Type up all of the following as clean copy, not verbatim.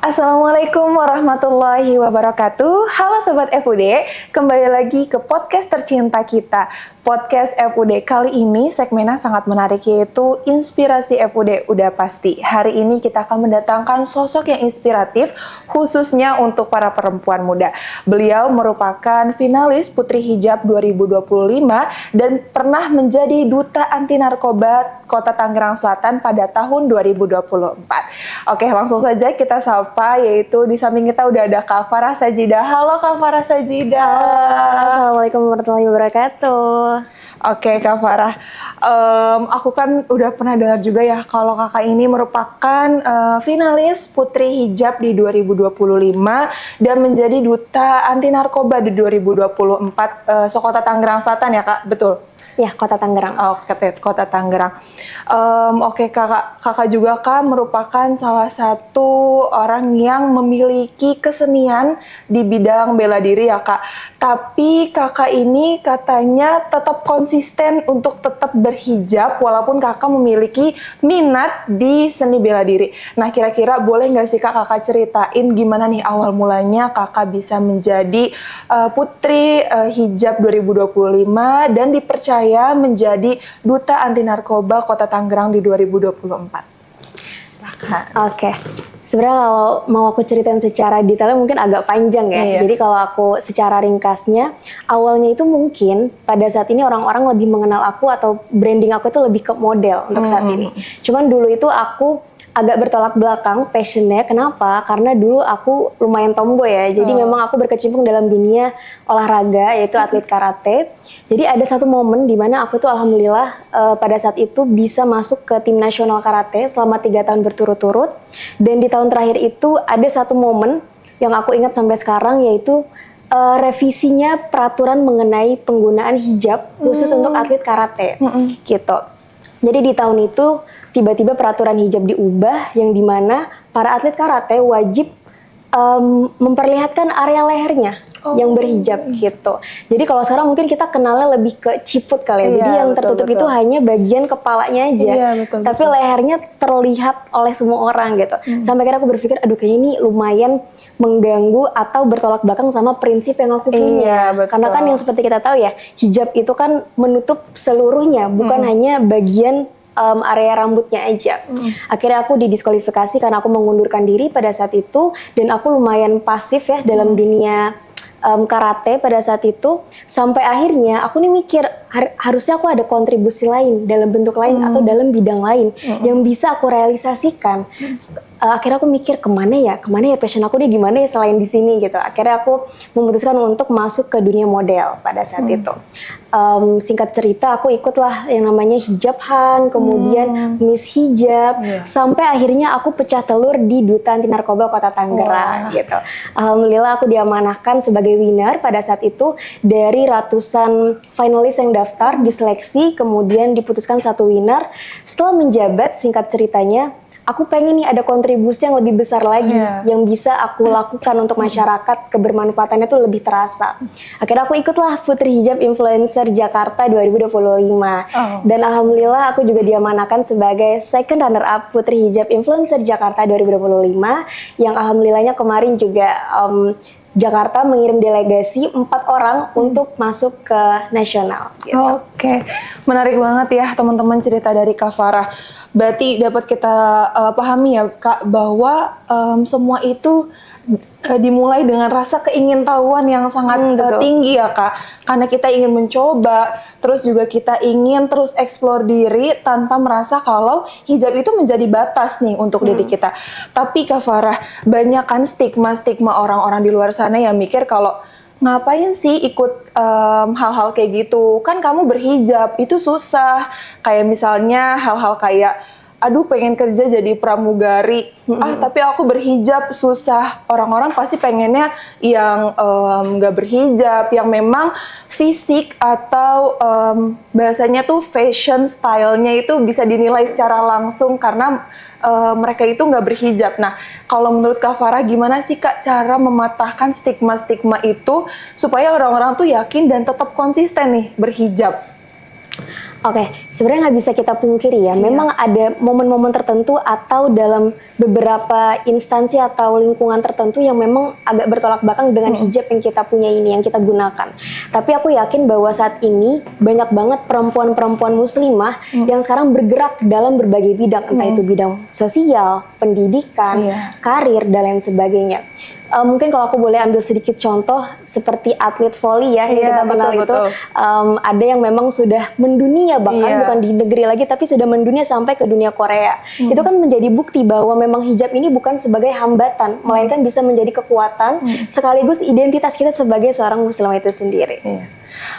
Assalamualaikum warahmatullahi wabarakatuh. Halo Sobat FUD, kembali lagi ke podcast tercinta kita. Podcast FUD kali ini segmennya sangat menarik, yaitu Inspirasi FUD. Udah pasti, hari ini kita akan mendatangkan sosok yang inspiratif khususnya untuk para perempuan muda. Beliau merupakan finalis Putri Hijab 2025 dan pernah menjadi Duta Anti Narkoba Kota Tangerang Selatan pada tahun 2024. Oke, langsung saja kita sapa, yaitu di samping kita udah ada Kak Farah Sajidah. Halo Kak Farah Sajidah. Assalamualaikum warahmatullahi wabarakatuh. Oke Kak Farah, aku kan udah pernah dengar juga ya kalau kakak ini merupakan finalis Putri Hijab di 2025 dan menjadi Duta Anti Narkoba di 2024 Kota Tangerang Selatan ya Kak, betul? Ya, Kota Tangerang. Oh, Kota Tangerang. Oke, kakak juga kan merupakan salah satu orang yang memiliki kesenian di bidang bela diri ya Kak. Tapi kakak ini katanya tetap konsisten untuk tetap berhijab walaupun kakak memiliki minat di seni bela diri. Nah, kira-kira boleh nggak sih kakak ceritain gimana nih awal mulanya kakak bisa menjadi Putri Hijab 2025 dan dipercaya menjadi Duta Anti Narkoba Kota Tangerang di 2024. Silahkan. Oke. Sebenarnya kalau mau aku ceritain secara detailnya mungkin agak panjang ya. Iya. Jadi kalau aku secara ringkasnya, awalnya itu mungkin pada saat ini orang-orang lebih mengenal aku atau branding aku itu lebih ke model untuk saat ini. Cuman dulu itu aku agak bertolak belakang passionnya. Kenapa? Karena dulu aku lumayan tomboy ya. Jadi memang aku berkecimpung dalam dunia olahraga, yaitu atlet karate. Jadi ada satu momen di mana aku tuh alhamdulillah pada saat itu bisa masuk ke tim nasional karate selama 3 tahun berturut-turut. Dan di tahun terakhir itu ada satu momen yang aku ingat sampai sekarang, yaitu revisinya peraturan mengenai penggunaan hijab khusus untuk atlet karate. Gitu. Jadi di tahun itu tiba-tiba peraturan hijab diubah yang dimana para atlet karate wajib memperlihatkan area lehernya yang berhijab gitu. Jadi kalau sekarang mungkin kita kenalnya lebih ke ciput kali ya. Jadi yang tertutup itu hanya bagian kepalanya aja. Tapi lehernya terlihat oleh semua orang gitu. Sampai akhirnya aku berpikir, aduh kayaknya ini lumayan mengganggu atau bertolak belakang sama prinsip yang aku punya. Karena kan yang seperti kita tahu ya, hijab itu kan menutup seluruhnya, bukan hanya bagian area rambutnya aja. Akhirnya aku didiskualifikasi karena aku mengundurkan diri pada saat itu, dan aku lumayan pasif ya dalam dunia karate pada saat itu, sampai akhirnya aku nih mikir harusnya aku ada kontribusi lain dalam bentuk lain atau dalam bidang lain yang bisa aku realisasikan. Akhirnya aku mikir kemana ya passion aku nih gimana ya selain di sini gitu. Akhirnya aku memutuskan untuk masuk ke dunia model pada saat itu. Singkat cerita aku ikutlah yang namanya Hijabhan, kemudian Miss Hijab, sampai akhirnya aku pecah telur di Duta Anti Narkoba Kota Tangerang gitu. Alhamdulillah aku diamanahkan sebagai winner pada saat itu dari ratusan finalis yang daftar, diseleksi, kemudian diputuskan satu winner. Setelah menjabat, singkat ceritanya, aku pengen nih ada kontribusi yang lebih besar lagi yang bisa aku lakukan untuk masyarakat, kebermanfaatannya tuh lebih terasa. Akhirnya aku ikutlah Putri Hijab Influencer Jakarta 2025. Dan alhamdulillah aku juga diamanahkan sebagai second runner up Putri Hijab Influencer Jakarta 2025 yang alhamdulillahnya kemarin juga Jakarta mengirim delegasi 4 orang untuk masuk ke nasional. Gitu. Oke, menarik banget ya teman-teman cerita dari Kak Farah. Berarti dapat kita pahami ya Kak bahwa semua itu dimulai dengan rasa keingintahuan yang sangat tinggi ya Kak. Karena kita ingin mencoba, terus juga kita ingin terus eksplor diri tanpa merasa kalau hijab itu menjadi batas nih untuk diri kita. Tapi Kak Farah, banyak kan stigma-stigma orang-orang di luar sana yang mikir kalau ngapain sih ikut hal-hal kayak gitu? Kan kamu berhijab, itu susah. Kayak misalnya hal-hal kayak aduh pengen kerja jadi pramugari, tapi aku berhijab susah. Orang-orang pasti pengennya yang gak berhijab, yang memang fisik atau bahasanya tuh fashion stylenya itu bisa dinilai secara langsung karena mereka itu nggak berhijab. Nah, kalau menurut Kak Farah gimana sih Kak cara mematahkan stigma-stigma itu supaya orang-orang tuh yakin dan tetap konsisten nih berhijab? Oke, sebenarnya nggak bisa kita pungkiri ya. Memang ada momen-momen tertentu atau dalam beberapa instansi atau lingkungan tertentu yang memang agak bertolak belakang dengan hijab yang kita punya ini, yang kita gunakan. Tapi aku yakin bahwa saat ini banyak banget perempuan-perempuan muslimah yang sekarang bergerak dalam berbagai bidang, entah itu bidang sosial, pendidikan, karir, dan lain sebagainya. Mungkin kalau aku boleh ambil sedikit contoh seperti atlet voli ya yang kita kenal itu, ada yang memang sudah mendunia bahkan bukan di negeri lagi tapi sudah mendunia sampai ke dunia Korea. Itu kan menjadi bukti bahwa memang hijab ini bukan sebagai hambatan, melainkan bisa menjadi kekuatan sekaligus identitas kita sebagai seorang muslimah itu sendiri.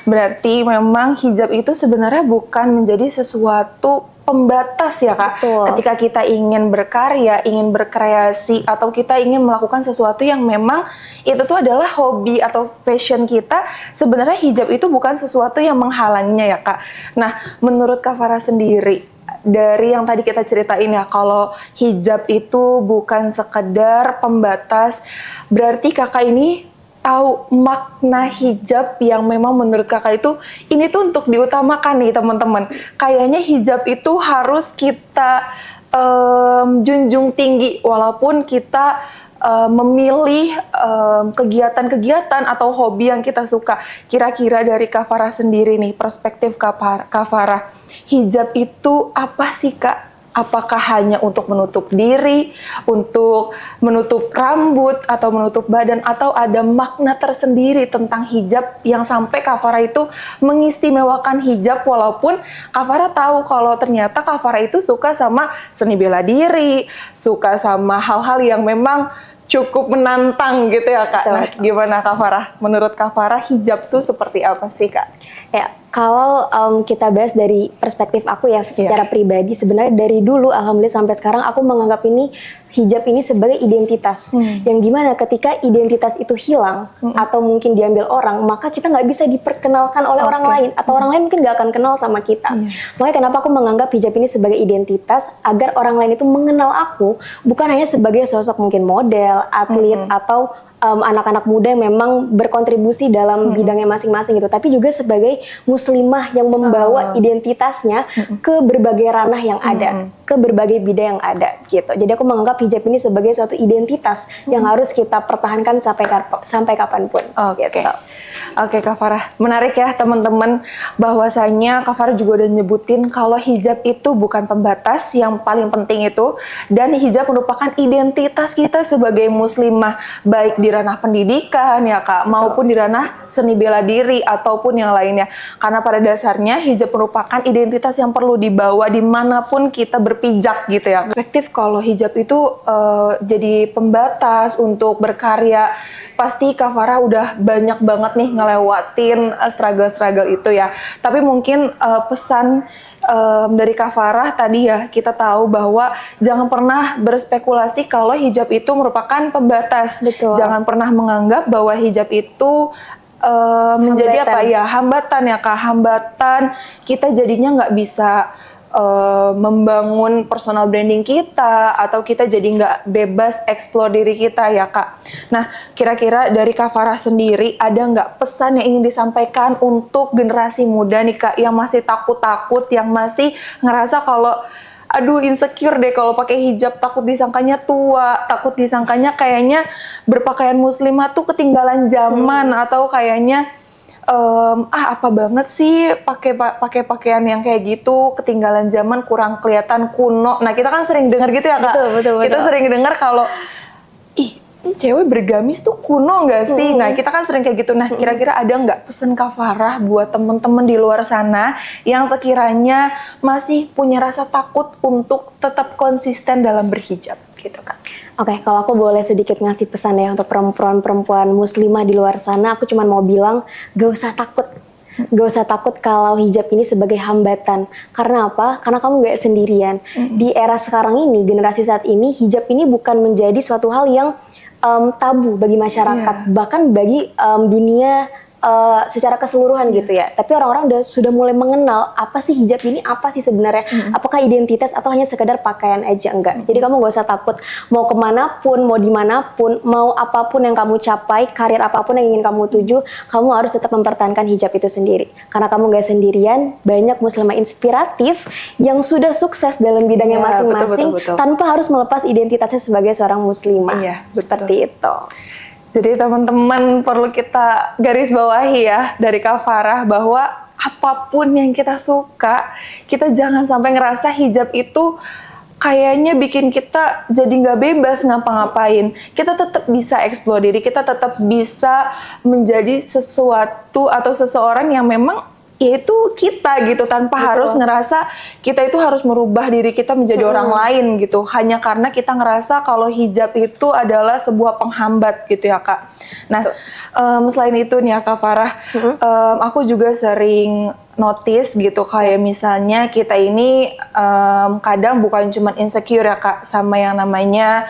Berarti memang hijab itu sebenarnya bukan menjadi sesuatu pembatas ya Kak. Betul. Ketika kita ingin berkarya, ingin berkreasi, atau kita ingin melakukan sesuatu yang memang itu tuh adalah hobi atau passion kita, sebenarnya hijab itu bukan sesuatu yang menghalanginya ya Kak. Nah, menurut Kak Farah sendiri, dari yang tadi kita ceritain ya, kalau hijab itu bukan sekedar pembatas, berarti Kakak ini tahu makna hijab yang memang menurut Kakak itu ini tuh untuk diutamakan nih teman-teman. Kayaknya hijab itu harus kita junjung tinggi walaupun kita memilih kegiatan-kegiatan atau hobi yang kita suka. Kira-kira dari Kak Farah sendiri nih, perspektif Kak Farah, hijab itu apa sih Kak? Apakah hanya untuk menutup diri, untuk menutup rambut, atau menutup badan, atau ada makna tersendiri tentang hijab yang sampai Kak Farah itu mengistimewakan hijab walaupun Kak Farah tahu kalau ternyata Kak Farah itu suka sama seni bela diri, suka sama hal-hal yang memang cukup menantang gitu ya Kak. Nah, gimana Kak Farah? Menurut Kak Farah hijab tuh seperti apa sih Kak? Ya, kalau kita bahas dari perspektif aku ya secara pribadi, sebenarnya dari dulu alhamdulillah sampai sekarang aku menganggap ini hijab ini sebagai identitas. Yang dimana ketika identitas itu hilang atau mungkin diambil orang, maka kita nggak bisa diperkenalkan oleh orang lain atau orang lain mungkin nggak akan kenal sama kita. Makanya kenapa aku menganggap hijab ini sebagai identitas agar orang lain itu mengenal aku bukan hanya sebagai sosok mungkin model, atlet atau anak-anak muda yang memang berkontribusi dalam bidangnya masing-masing gitu, tapi juga sebagai muslimah yang membawa identitasnya ke berbagai ranah yang ada, ke berbagai bidang yang ada gitu. Jadi aku menganggap hijab ini sebagai suatu identitas yang harus kita pertahankan sampai kapanpun. Gitu. Oke Kak Farah, menarik ya teman-teman, bahwasanya Kak Farah juga udah nyebutin kalau hijab itu bukan pembatas, yang paling penting itu, dan hijab merupakan identitas kita sebagai muslimah, baik di ranah pendidikan ya Kak, maupun di ranah seni bela diri ataupun yang lainnya. Karena pada dasarnya hijab merupakan identitas yang perlu dibawa dimanapun kita berpijak gitu ya. Perspektif kalau hijab itu jadi pembatas untuk berkarya, pasti Kak Farah udah banyak banget nih ngelewatin struggle-struggle itu ya. Tapi mungkin pesan dari Kak Farah tadi ya, kita tahu bahwa jangan pernah berspekulasi kalau hijab itu merupakan pembatas. Betul. Jangan pernah menganggap bahwa hijab itu menjadi apa ya, hambatan ya Kak, hambatan kita jadinya nggak bisa membangun personal branding kita, atau kita jadi nggak bebas explore diri kita ya Kak. Nah, kira-kira dari Kak Farah sendiri ada nggak pesan yang ingin disampaikan untuk generasi muda nih Kak, yang masih takut-takut, yang masih ngerasa kalau aduh insecure deh kalau pakai hijab, takut disangkanya tua, takut disangkanya kayaknya berpakaian muslimah tuh ketinggalan zaman, atau kayaknya apa banget sih pakai pakaian yang kayak gitu, ketinggalan zaman, kurang kelihatan, kuno. Nah, kita kan sering dengar gitu ya Kak. Betul. Kita sering dengar kalau ini cewek bergamis tuh kuno nggak sih? Nah, kita kan sering kayak gitu. Nah, kira-kira ada nggak pesan Kak Farah buat temen-temen di luar sana yang sekiranya masih punya rasa takut untuk tetap konsisten dalam berhijab gitu Kak? Oke, kalau aku boleh sedikit ngasih pesan ya untuk perempuan-perempuan muslimah di luar sana, aku cuma mau bilang gak usah takut. Gak usah takut kalau hijab ini sebagai hambatan. Karena apa? Karena kamu gak sendirian. Di era sekarang ini, generasi saat ini, hijab ini bukan menjadi suatu hal yang tabu bagi masyarakat. Bahkan bagi dunia secara keseluruhan gitu ya. Tapi orang-orang sudah mulai mengenal apa sih hijab ini, apa sih sebenarnya, apakah identitas atau hanya sekedar pakaian aja, enggak. Jadi kamu gak usah takut, mau kemanapun, mau dimanapun, mau apapun yang kamu capai, karir apapun yang ingin kamu tuju, kamu harus tetap mempertahankan hijab itu sendiri. Karena kamu gak sendirian, banyak muslimah inspiratif yang sudah sukses dalam bidangnya masing-masing tanpa harus melepas identitasnya sebagai seorang muslimah. Seperti itu. Jadi teman-teman perlu kita garis bawahi ya dari Kak Farah bahwa apapun yang kita suka, kita jangan sampai ngerasa hijab itu kayaknya bikin kita jadi nggak bebas ngapa-ngapain. Kita tetap bisa eksplor diri, kita tetap bisa menjadi sesuatu atau seseorang yang memang yaitu kita gitu, tanpa harus ngerasa kita itu harus merubah diri kita menjadi orang lain gitu, hanya karena kita ngerasa kalau hijab itu adalah sebuah penghambat gitu ya Kak. Nah selain itu nih ya Kak Farah, aku juga sering notice gitu kayak misalnya kita ini kadang bukan cuma insecure ya Kak sama yang namanya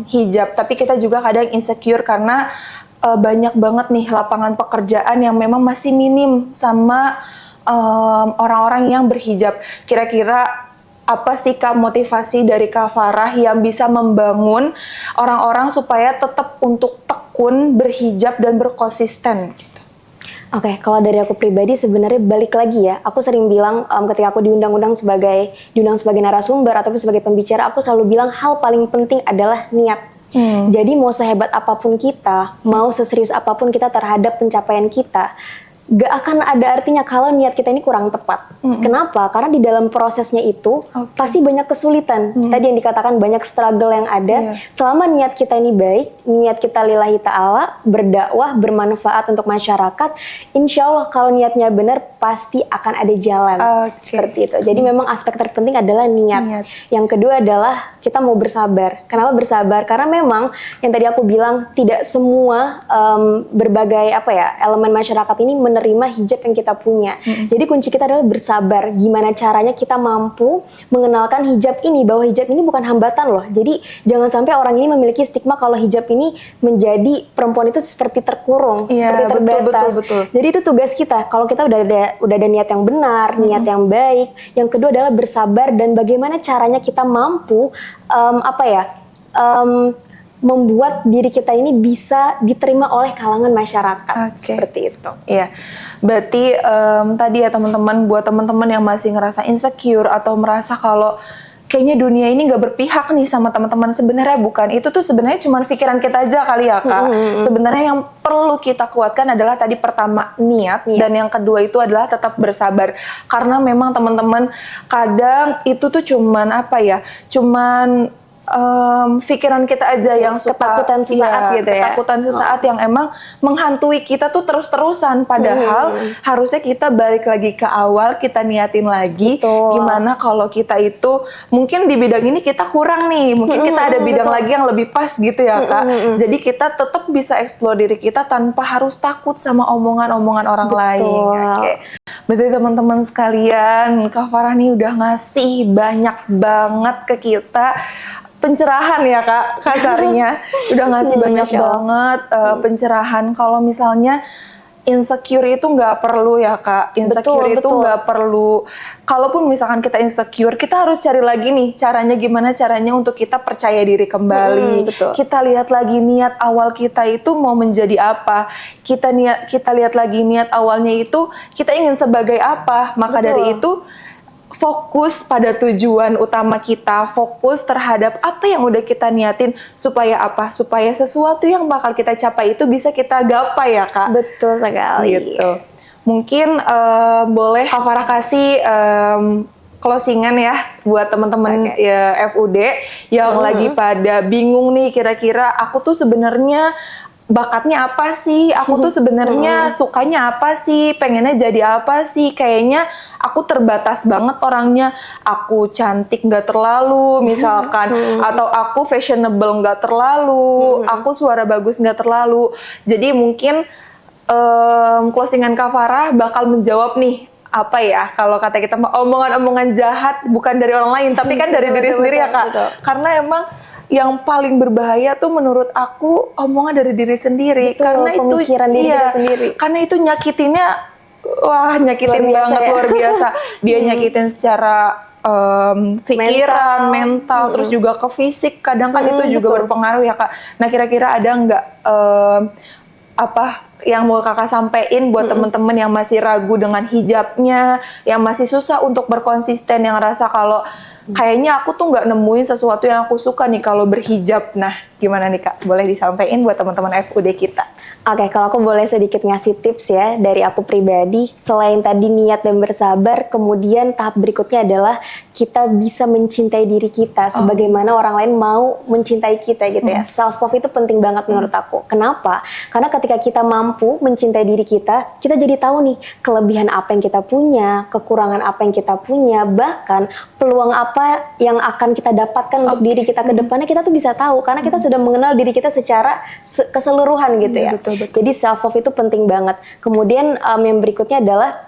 hijab, tapi kita juga kadang insecure karena banyak banget nih lapangan pekerjaan yang memang masih minim sama orang-orang yang berhijab. Kira-kira apa sih Kak motivasi dari Kak Farah yang bisa membangun orang-orang supaya tetap untuk tekun berhijab dan berkonsisten? Oke, kalau dari aku pribadi sebenarnya balik lagi ya, aku sering bilang ketika aku diundang sebagai narasumber ataupun sebagai pembicara, aku selalu bilang hal paling penting adalah niat. Jadi mau sehebat apapun kita, mau seserius apapun kita terhadap pencapaian kita, gak akan ada artinya kalau niat kita ini kurang tepat. Kenapa? Karena di dalam prosesnya itu pasti banyak kesulitan. Tadi yang dikatakan banyak struggle yang ada. Selama niat kita ini baik, niat kita lillahi ta'ala, berdakwah, bermanfaat untuk masyarakat, insya Allah kalau niatnya benar pasti akan ada jalan. Seperti itu. Jadi memang aspek terpenting adalah niat. Yang kedua adalah kita mau bersabar. Kenapa bersabar? Karena memang yang tadi aku bilang tidak semua berbagai elemen masyarakat ini menerima hijab yang kita punya. Jadi kunci kita adalah bersabar. Gimana caranya kita mampu mengenalkan hijab ini, bahwa hijab ini bukan hambatan loh. Jadi jangan sampai orang ini memiliki stigma kalau hijab ini menjadi perempuan itu seperti terkurung, seperti terbatas. Betul. Jadi itu tugas kita. Kalau kita udah ada niat yang benar, niat yang baik. Yang kedua adalah bersabar dan bagaimana caranya kita mampu membuat diri kita ini bisa diterima oleh kalangan masyarakat. Seperti itu. Iya. Berarti tadi ya teman-teman, buat teman-teman yang masih ngerasa insecure atau merasa kalau kayaknya dunia ini nggak berpihak nih sama teman-teman, sebenarnya bukan. Itu tuh sebenarnya cuma pikiran kita aja kali ya Kak. Sebenarnya yang perlu kita kuatkan adalah tadi pertama niat. Dan yang kedua itu adalah tetap bersabar. Karena memang teman-teman kadang itu tuh cuman pikiran kita aja yang suka ketakutan sesaat gitu ya. Ketakutan sesaat yang emang menghantui kita tuh terus-terusan. Padahal harusnya kita balik lagi ke awal, kita niatin lagi. Gimana kalau kita itu mungkin di bidang ini kita kurang nih, mungkin kita ada bidang lagi yang lebih pas gitu ya Kak. Jadi kita tetap bisa explore diri kita tanpa harus takut sama omongan-omongan orang lain. Berarti teman-teman sekalian, Kak Farah nih udah ngasih banyak banget ke kita pencerahan ya Kak, kasarnya udah ngasih banyak banget pencerahan. Kalau misalnya insecure itu nggak perlu ya Kak, insecure itu nggak perlu. Kalaupun misalkan kita insecure, kita harus cari lagi nih gimana caranya untuk kita percaya diri kembali. Kita lihat lagi niat awal kita itu mau menjadi apa. Kita lihat lagi niat awalnya itu kita ingin sebagai apa. Maka dari itu fokus pada tujuan utama kita, fokus terhadap apa yang udah kita niatin, supaya apa? Supaya sesuatu yang bakal kita capai itu bisa kita gapai ya Kak. Betul sekali. Gitu. Mungkin boleh Kak Farah kasih closingan ya buat teman-teman ya FUD yang lagi pada bingung nih, kira-kira aku tuh sebenarnya bakatnya apa sih? Aku tuh sebenarnya sukanya apa sih? Pengennya jadi apa sih? Kayaknya aku terbatas banget orangnya. Aku cantik nggak terlalu, misalkan, atau aku fashionable nggak terlalu, aku suara bagus nggak terlalu. Jadi mungkin closingan Kak Farah bakal menjawab nih, apa ya, kalau kata kita omongan-omongan jahat bukan dari orang lain, tapi kan dari diri sendiri ya Kak. Karena emang yang paling berbahaya tuh menurut aku omongan dari diri sendiri. Betul, karena itu pemikiran diri kita sendiri. Karena itu nyakitinnya, wah nyakitin Luar biasa banget, ya. luar biasa. Dia nyakitin secara pikiran, mental, terus juga ke fisik. Kadang kan itu juga berpengaruh ya Kak. Nah kira-kira ada nggak apa yang mau Kakak sampein buat temen-temen yang masih ragu dengan hijabnya, yang masih susah untuk berkonsisten, yang ngerasa kalau kayaknya aku tuh nggak nemuin sesuatu yang aku suka nih kalau berhijab. Nah, gimana nih Kak? Boleh disampaikan buat teman-teman FUD kita? Oke, kalau aku boleh sedikit ngasih tips ya dari aku pribadi. Selain tadi niat dan bersabar, kemudian tahap berikutnya adalah kita bisa mencintai diri kita sebagaimana orang lain mau mencintai kita gitu ya. Self love itu penting banget menurut aku. Kenapa? Karena ketika kita mampu mencintai diri kita jadi tahu nih kelebihan apa yang kita punya, kekurangan apa yang kita punya, bahkan peluang apa yang akan kita dapatkan untuk diri kita ke depannya, kita tuh bisa tahu karena kita sudah mengenal diri kita secara keseluruhan gitu ya. Betul. Jadi self love itu penting banget. Kemudian yang berikutnya adalah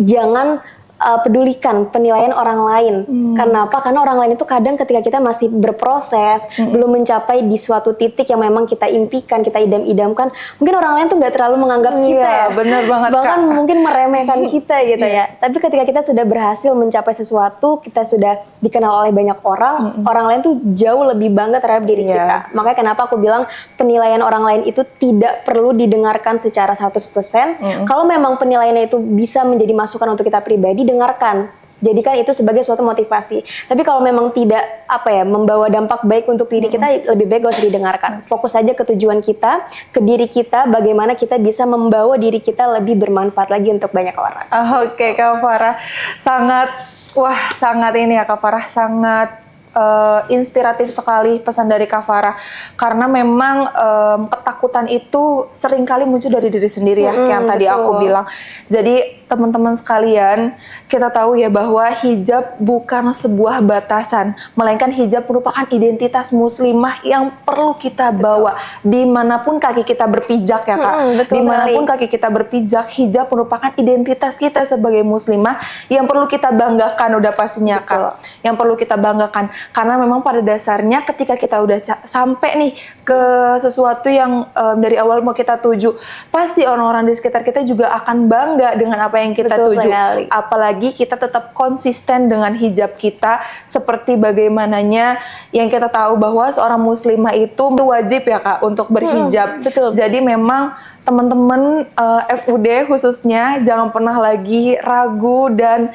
jangan pedulikan penilaian orang lain. Kenapa? Karena orang lain itu kadang ketika kita masih berproses, belum mencapai di suatu titik yang memang kita impikan, kita idam-idamkan, mungkin orang lain tuh nggak terlalu menganggap kita ya. Bener banget Bahkan Kak. mungkin meremehkan kita gitu ya. Tapi ketika kita sudah berhasil mencapai sesuatu, kita sudah dikenal oleh banyak orang, orang lain tuh jauh lebih bangga terhadap diri kita. Makanya kenapa aku bilang penilaian orang lain itu tidak perlu didengarkan secara 100%. Kalau memang penilaiannya itu bisa menjadi masukan untuk kita pribadi, dengarkan. Jadikan itu sebagai suatu motivasi. Tapi kalau memang tidak membawa dampak baik untuk diri kita, lebih baik gak usah didengarkan. Fokus saja ke tujuan kita, ke diri kita, bagaimana kita bisa membawa diri kita lebih bermanfaat lagi untuk banyak orang. Oke, Kak Farah, sangat ini ya Kak Farah, sangat inspiratif sekali pesan dari Kak Farah. Karena memang ketakutan itu seringkali muncul dari diri sendiri ya, yang tadi aku bilang. Jadi teman-teman sekalian, kita tahu ya bahwa hijab bukan sebuah batasan, melainkan hijab merupakan identitas muslimah yang perlu kita bawa dimanapun kaki kita berpijak ya Kak. Dimanapun kaki kita berpijak, hijab merupakan identitas kita sebagai muslimah yang perlu kita banggakan udah pastinya Kak. Yang perlu kita banggakan, karena memang pada dasarnya ketika kita udah sampai nih ke sesuatu yang dari awal mau kita tuju, pasti orang-orang di sekitar kita juga akan bangga dengan apa yang kita tuju. Apalagi kita tetap konsisten dengan hijab kita, seperti bagaimananya yang kita tahu bahwa seorang muslimah itu wajib ya Kak untuk berhijab. Jadi memang teman-teman FUD khususnya jangan pernah lagi ragu dan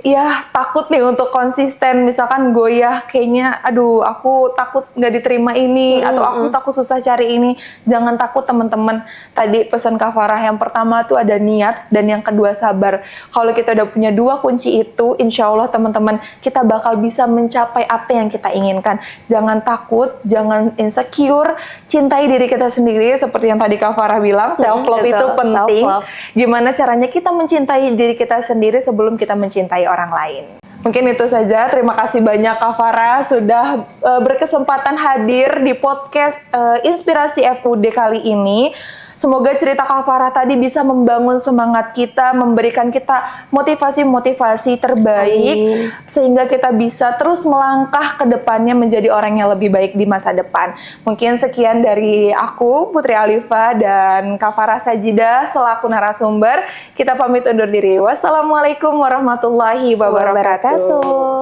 ya takut nih untuk konsisten. Misalkan goyah kayaknya aduh aku takut nggak diterima ini atau aku takut susah cari ini. Jangan takut teman-teman. Tadi pesan Kak Farah, yang pertama tuh ada niat dan yang kedua sabar. Kalau kita udah punya dua kunci itu, insya Allah teman-teman kita bakal bisa mencapai apa yang kita inginkan. Jangan takut, jangan insecure, cintai diri kita sendiri seperti yang tadi Kak Farah bilang, self love itu penting. Gimana caranya kita mencintai diri kita sendiri sebelum kita mencintai orang lain. Mungkin itu saja. Terima kasih banyak Kak Farah sudah berkesempatan hadir di podcast Inspirasi FUD kali ini. Semoga cerita Kak Farah tadi bisa membangun semangat kita, memberikan kita motivasi-motivasi terbaik, sehingga kita bisa terus melangkah ke depannya menjadi orang yang lebih baik di masa depan. Mungkin sekian dari aku, Putri Alifa, dan Kak Farah Sajidah selaku narasumber. Kita pamit undur diri. Wassalamualaikum warahmatullahi wabarakatuh.